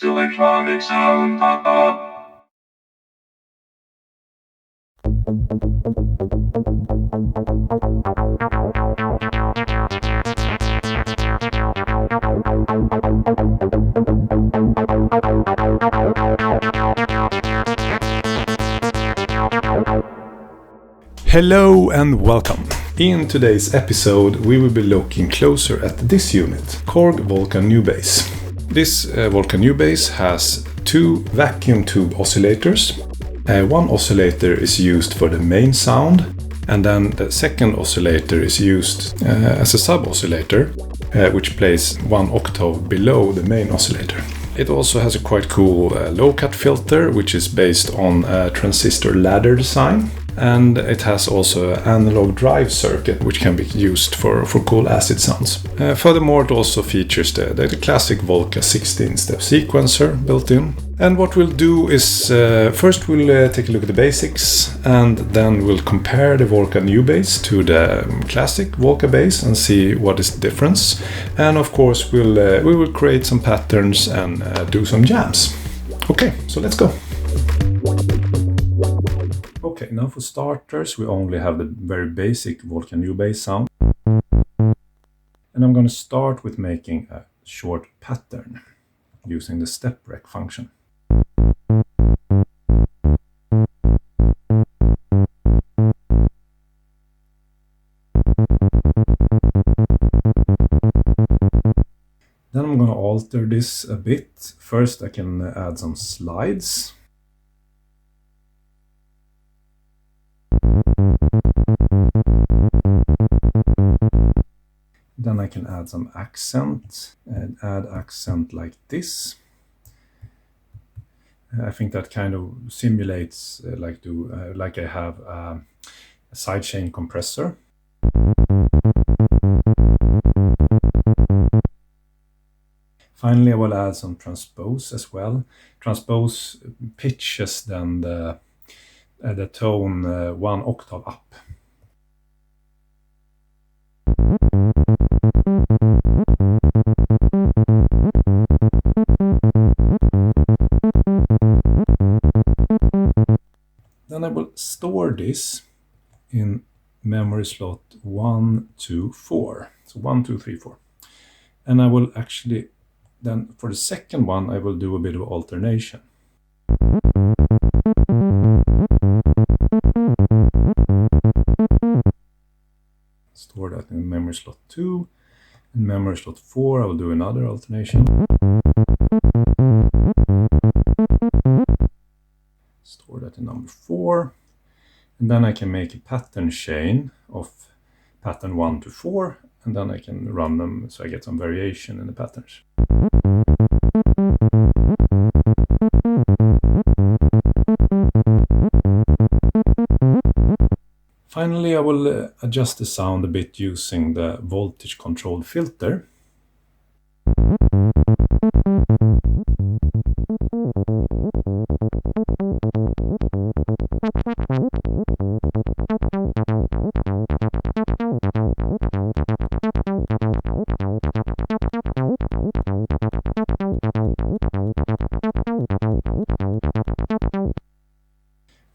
Electronic sound pop up. Hello and welcome. In today's episode we will be looking closer at this unit, Korg Volca NuBass. This Volca NuBass has two vacuum tube oscillators. One oscillator is used for the main sound, and then the second oscillator is used as a sub-oscillator, which plays one octave below the main oscillator. It also has a quite cool low-cut filter, which is based on a transistor ladder design. And it has also an analog drive circuit, which can be used for cool acid sounds. Furthermore, it also features the classic Volca 16-step sequencer built in. And what we'll do is, first we'll take a look at the basics, and then we'll compare the Volca NuBass to the classic Volca bass and see what is the difference. And of course, we will create some patterns and do some jams. Okay, so let's go. Okay, now for starters, we only have the very basic Volca NuBass sound. And I'm going to start with making a short pattern using the step rec function. Then I'm going to alter this a bit. First, I can add some slides. Then I can add some accent and add accent like this. I think that kind of simulates like I have a sidechain compressor. Finally, I will add some transpose as well. Transpose pitches then the tone one octave up. Then I will store this in memory slot 1, 2, 4. So 1, 2, 3, 4. And I will actually, then for the second one, I will do a bit of alternation. Store that in memory slot 2. In memory slot 4, I will do another alternation. Store that in number 4. And then I can make a pattern chain of pattern 1 to 4. And then I can run them so I get some variation in the patterns. Finally, I will adjust the sound a bit using the voltage controlled filter.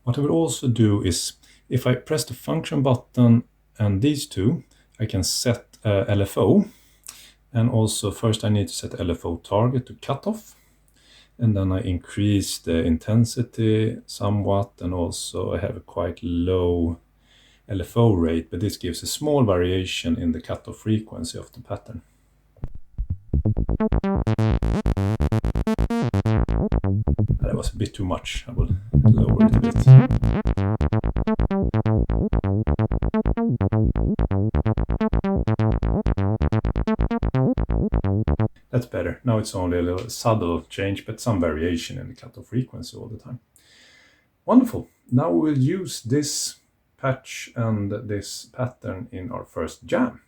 What I will also do is, if I press the function button and these two, I can set LFO. And also first I need to set LFO target to cutoff. And then I increase the intensity somewhat, and also I have a quite low LFO rate, but this gives a small variation in the cutoff frequency of the pattern. That was a bit too much. I will lower it a bit. That's better. Now it's only a little subtle change, but some variation in the cutoff frequency all the time. Wonderful. Now we will use this patch and this pattern in our first jam.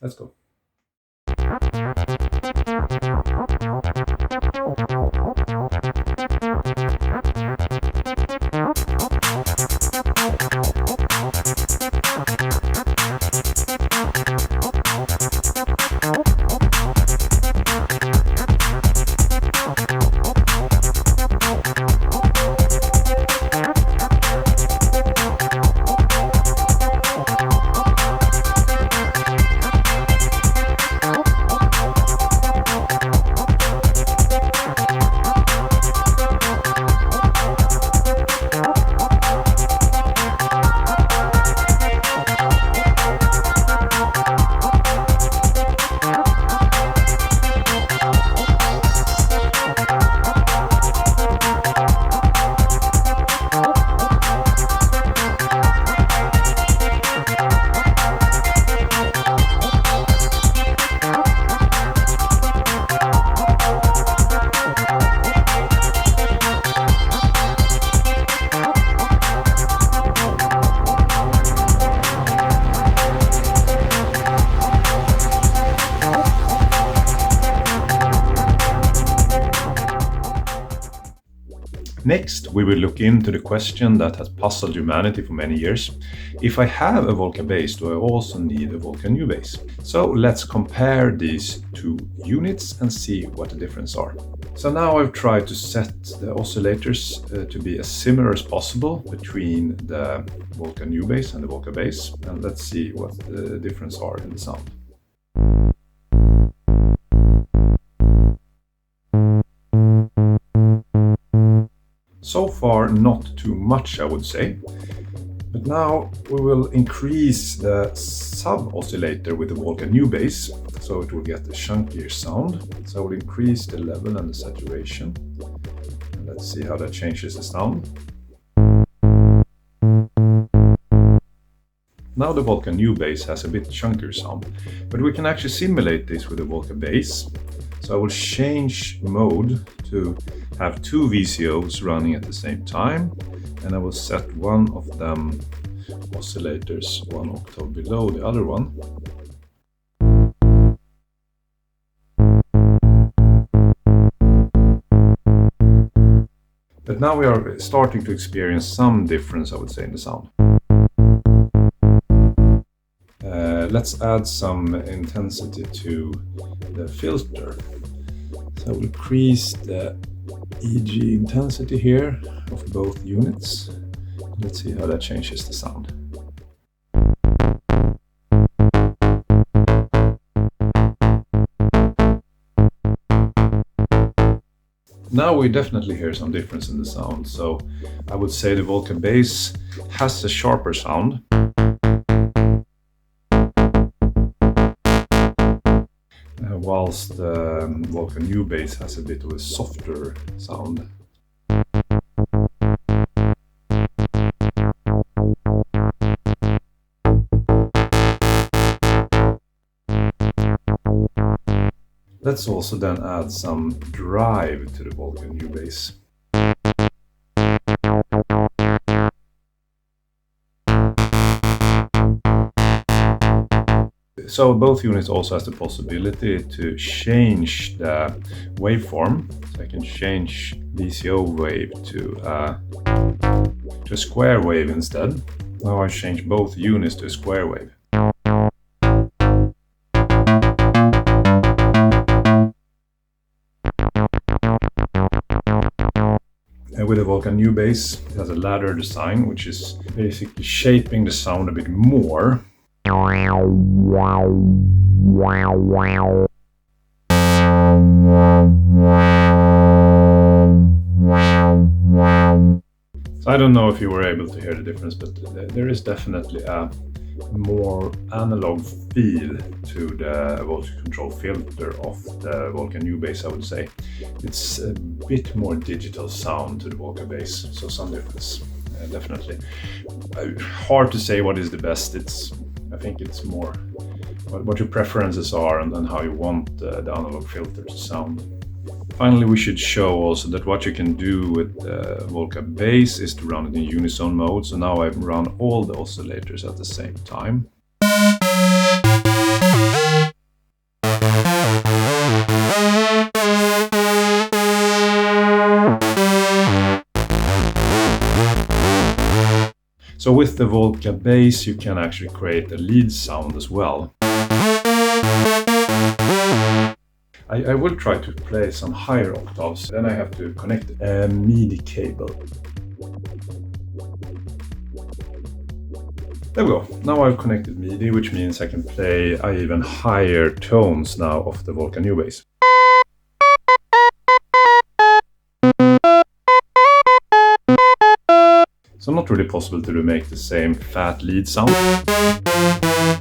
Let's go. Next, we will look into the question that has puzzled humanity for many years. If I have a Volca bass, do I also need a Volca NuBass? So let's compare these two units and see what the differences are. So now I've tried to set the oscillators to be as similar as possible between the Volca NuBass and the Volca bass, and let's see what the differences are in the sound. So far, not too much, I would say. But now we will increase the sub-oscillator with the Volca NuBass, so it will get a chunkier sound. So I will increase the level and the saturation. And let's see how that changes the sound. Now the Volca NuBass has a bit chunkier sound, but we can actually simulate this with the Volca bass. So I will change mode to have two VCOs running at the same time, and I will set one of them oscillators 1 octave below the other one. But now we are starting to experience some difference, I would say, in the sound. Let's add some intensity to the filter. So I will increase the EG intensity here of both units. Let's see how that changes the sound. Now we definitely hear some difference in the sound. So I would say the Volca bass has a sharper sound. Whilst the Volca NuBass has a bit of a softer sound. Let's also then add some drive to the Volca NuBass. So both units also has the possibility to change the waveform. So I can change VCO wave to a square wave instead. Now I change both units to a square wave. And with the Volca NuBass, it has a ladder design, which is basically shaping the sound a bit more. So I don't know if you were able to hear the difference, but there is definitely a more analog feel to the voltage control filter of the Volca NuBass, I would say. It's a bit more digital sound to the Volca bass, so some difference, definitely. Hard to say what is the best. I think it's more what your preferences are and how you want the analog filter to sound. Finally, we should show also that what you can do with the Volca bass is to run it in unison mode. So now I run all the oscillators at the same time. So with the Volca bass, you can actually create a lead sound as well. I will try to play some higher octaves, then I have to connect a MIDI cable. There we go. Now I've connected MIDI, which means I can play even higher tones now of the Volca NuBass. So not really possible to make the same fat lead sound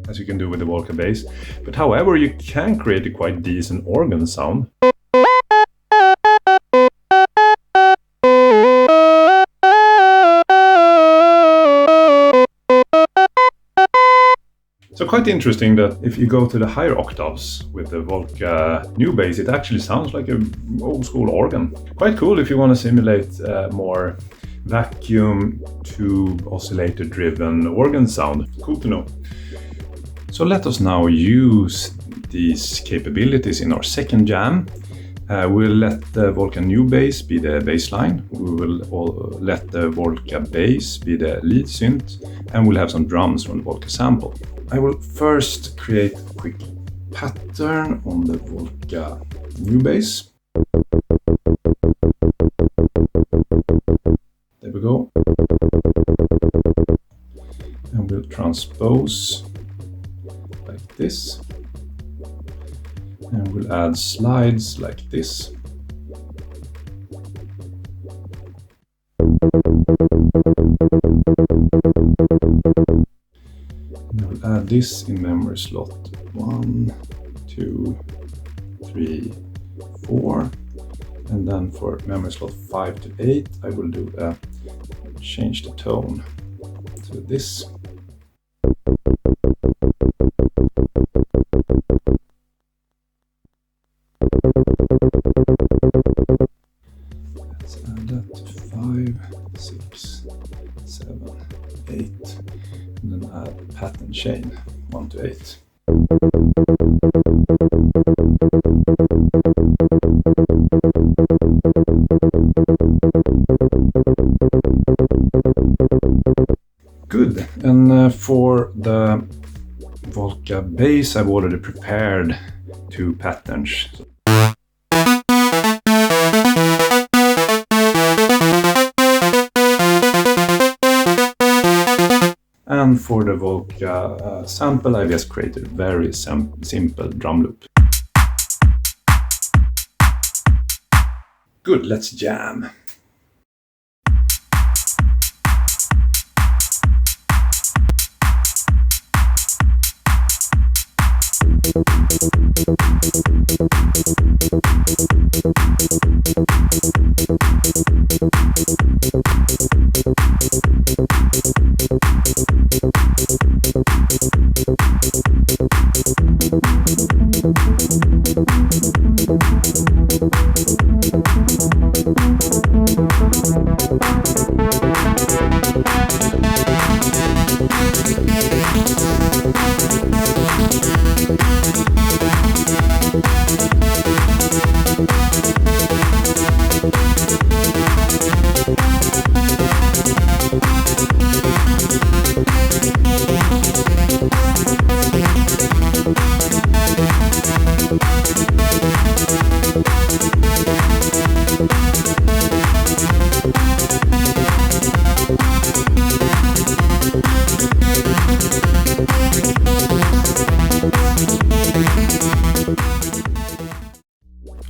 as you can do with the Volca bass, but however you can create a quite decent organ sound. So quite interesting that if you go to the higher octaves with the Volca NuBass, it actually sounds like an old school organ. Quite cool if you want to simulate more vacuum tube oscillator driven organ sound. Cool to know. So let us now use these capabilities in our second jam We'll let the Volca NuBass be the bass line. We will let the Volca bass be the lead synth, and we'll have some drums from the Volca sample. I will first create a quick pattern on the Volca NuBass. There we go. And we'll transpose like this. And we'll add slides like this. And we'll add this in memory slot 1, 2, 3, 4. And then for memory slot 5 to 8, I will do change the tone to this. Let's add that to 5, 6, 7, 8, and then add pattern chain 1 to 8. Good, and for the Volca bass I've already prepared 2 patterns. And for the Volca sample I just created a very simple drum loop. Good, let's jam.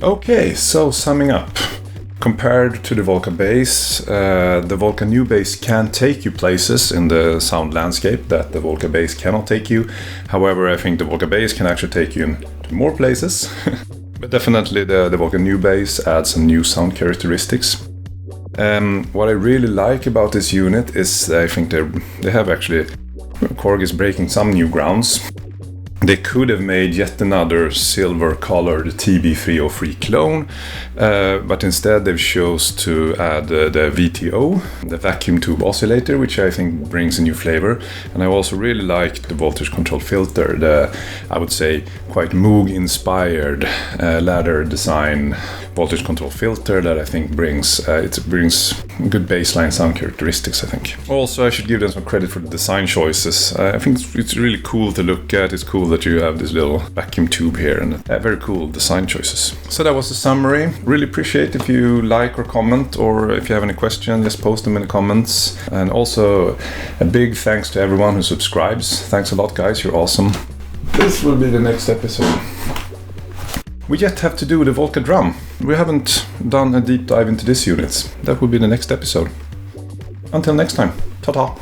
Okay, so summing up. Compared to the Volca bass, the Volca NuBass can take you places in the sound landscape that the Volca bass cannot take you. However, I think the Volca bass can actually take you into more places. But definitely the Volca NuBass adds some new sound characteristics. What I really like about this unit is I think they have actually, Korg is breaking some new grounds. They could have made yet another silver-colored TB303 clone, but instead they've chose to add the VTO, the vacuum tube oscillator, which I think brings a new flavor. And I also really like the voltage control filter, the, I would say, quite Moog-inspired ladder design voltage control filter that I think brings good baseline sound characteristics, I think. Also, I should give them some credit for the design choices. I think it's really cool to look at. It's cool that you have this little vacuum tube here, and very cool design choices. So that was the summary. Really appreciate if you like or comment, or if you have any questions, just post them in the comments. And also a big thanks to everyone who subscribes. Thanks a lot, guys. You're awesome. This will be the next episode. We yet have to do the Volca drum. We haven't done a deep dive into this unit. That will be the next episode. Until next time, ta-ta!